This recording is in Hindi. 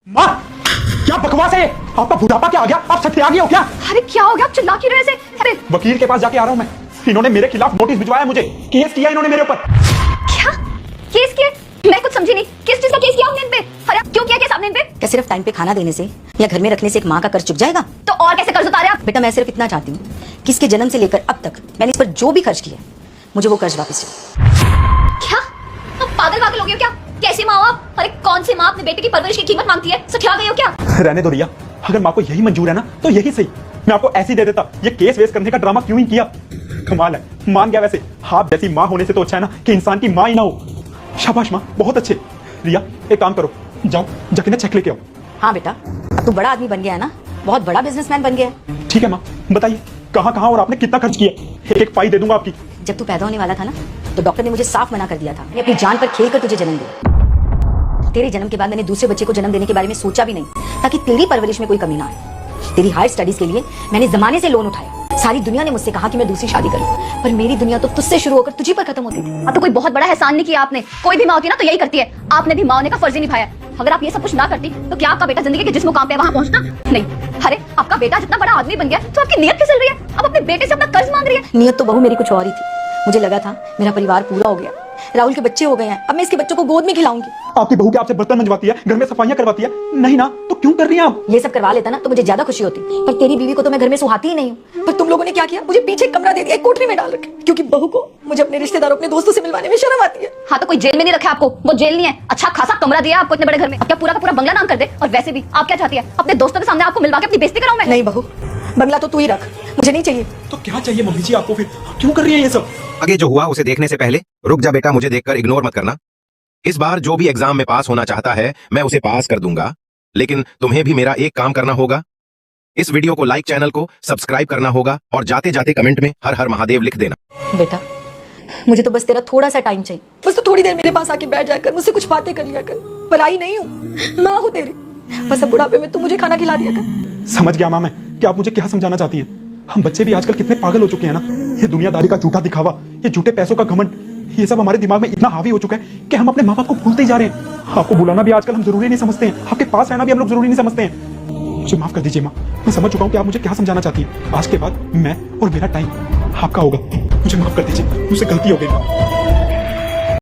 माँ, क्या बकवास है? आपका बुढ़ापा क्या आ गया? आप सत्य आ गए हो क्या? अरे क्या हो गया? आप चिल्ला क्यों रहे ऐसे? अरे वकील के पास जाके आ रहा हूँ मैं। इन्होंने मेरे खिलाफ नोटिस भिजवाया, मुझे केस किया इन्होंने मेरे ऊपर। क्या केस किया? मैं कुछ समझी नहीं, किस चीज का केस किया आपने इन पे? अरे आप क्यों किया केस आपने इन पे? क्या सिर्फ टाइम पे खाना देने से या घर में रखने से एक माँ का कर्ज चुक जाएगा? तो और कैसे कर्ज उतारे आप? बेटा मैं सिर्फ इतना चाहती हूँ कि इसके जन्म से लेकर अब तक मैंने इस पर जो भी खर्च किया है, मुझे वो कर्ज वापस चाहिए। क्या आप पागल हो गए हो क्या? कैसी माँ हो आप? अरे कौन सी माँ अपने बेटे की परवरिश की कीमत मांगती है? सठिया गई हो क्या? रहने दो रिया, अगर माँ को यही मंजूर है ना तो यही सही। मैं आपको ऐसे ही दे देता। ये केस वेस करने का ड्रामा क्यों ही किया? कमाल है, मान गया। वैसे आप जैसी माँ होने से तो अच्छा है ना कि इंसान की माँ ही ना हो। शाबाश माँ, बहुत अच्छे। रिया एक काम करो, जाओ जाके ना चेक लेके आओ। हाँ बेटा, अब तू बड़ा आदमी बन गया है ना, बहुत बड़ा बिजनेसमैन बन गया है। ठीक है माँ, बताइए कहाँ कहाँ और आपने कितना खर्च किया? एक फाइल दे दूंगा आपकी। जब तू पैदा होने वाला था ना, तो डॉक्टर ने मुझे साफ मना कर दिया था मैं अपनी जान पर खेल कर तुझे जन्म दिया। तेरे जन्म के बाद मैंने दूसरे बच्चे को जन्म देने के बारे में सोचा भी नहीं, ताकि तेरी परवरिश में कोई कमी ना आए। तेरी हायर स्टडीज के लिए मैंने जमाने से लोन उठाया। सारी दुनिया ने मुझसे कहा कि मैं दूसरी शादी करूं, पर मेरी दुनिया तो तुझसे शुरू होकर तुझी पर खत्म होती थी। अब तो कोई बहुत बड़ा एहसान नहीं किया आपने। कोई भी माँ होती है ना तो यही करती है। आपने भी माँ होने का फर्ज ही निभाया। अगर आप ये सब कुछ ना करती तो क्या आपका बेटा जिंदगी के जिस मुकाम पे है वहाँ पहुंचता? नहीं। अरे आपका बेटा जितना बड़ा आदमी बन गया तो आपकी नीयत फिसल रही है। अब अपने बेटे से अपना कर्ज मांग रही है। नियत तो बहू मेरी कुछ और ही थी। मुझे लगा था मेरा परिवार पूरा हो गया, राहुल के बच्चे हो गए हैं, अब मैं इसके बच्चों को गोद में खिलाऊंगी। आपकी बहू क्या आपसे बर्तन मंजवाती है, घर में सफाइयां करवाती है? नहीं ना, तो क्यों कर रही हैं आप? ये सब करवा लेता ना तो मुझे ज्यादा खुशी होती, पर तेरी बीवी को तो मैं घर में सुहाती ही नहीं हूँ। पर तुम लोगों ने क्या किया, मुझे पीछे एक कमरा दे दिया, एक कोठरी में डाल रखे, क्योंकि बहू को मुझे अपने रिश्तेदारों अपने दोस्तों से मिलवाने में शर्म आती है। हाँ तो कोई जेल में नहीं रखा आपको, वो जेल नहीं है। अच्छा खासा कमरा दिया आपको इतने बड़े घर में, अब क्या पूरा का पूरा बंगला नाम कर दे? और वैसे भी आप क्या चाहती है, अपने दोस्तों के सामने आपको मिलवा के अपनी बेइज्जती कराऊं मैं? नहीं बहू, बंगला तो तू ही रख, मुझे नहीं चाहिए। तो क्या चाहिए मम्मी जी आपको? फिर क्यों कर रही है ये सब? आगे जो हुआ उसे देखने से पहले रुक जा बेटा, मुझे देखकर इग्नोर मत करना। इस बार जो भी एग्जाम में पास होना चाहता है मैं उसे पास कर दूंगा, लेकिन तुम्हें भी मेरा एक काम करना होगा। इस वीडियो को लाइक, चैनल को सब्सक्राइब करना होगा और जाते जाते कमेंट में हर हर महादेव लिख देना। बेटा मुझे तो बस तेरा थोड़ा सा टाइम चाहिए, बस तो थोड़ी देर मेरे पास आके बैठ जाकर मुझसे कुछ बातें कर लिया कर। पराई नहीं हूँ, माँ हूँ तेरी। बस अब बुढ़ापे में तू मुझे खाना खिला दिया कर। समझ गया माँ मैं कि आप मुझे क्या समझाना चाहती हैं। हम बच्चे भी आजकल कितने पागल हो चुके हैं ना। ये दुनियादारी का झूठा दिखावा, ये झूठे पैसों का घमंड, ये सब हमारे दिमाग में इतना हावी हो चुका है कि हम अपने माँ बाप को भूलते ही जा रहे हैं। आपको बुलाना भी आजकल हम जरूरी नहीं समझते हैं, आपके पास रहना भी हम लोग जरूरी नहीं समझते हैं। मुझे माफ कर दीजिए माँ, मैं समझ चुका हूँ कि आप मुझे क्या समझाना चाहती हैं। आज के बाद मैं और मेरा टाइम आपका होगा। मुझे माफ कर दीजिए, मुझसे गलती हो गई।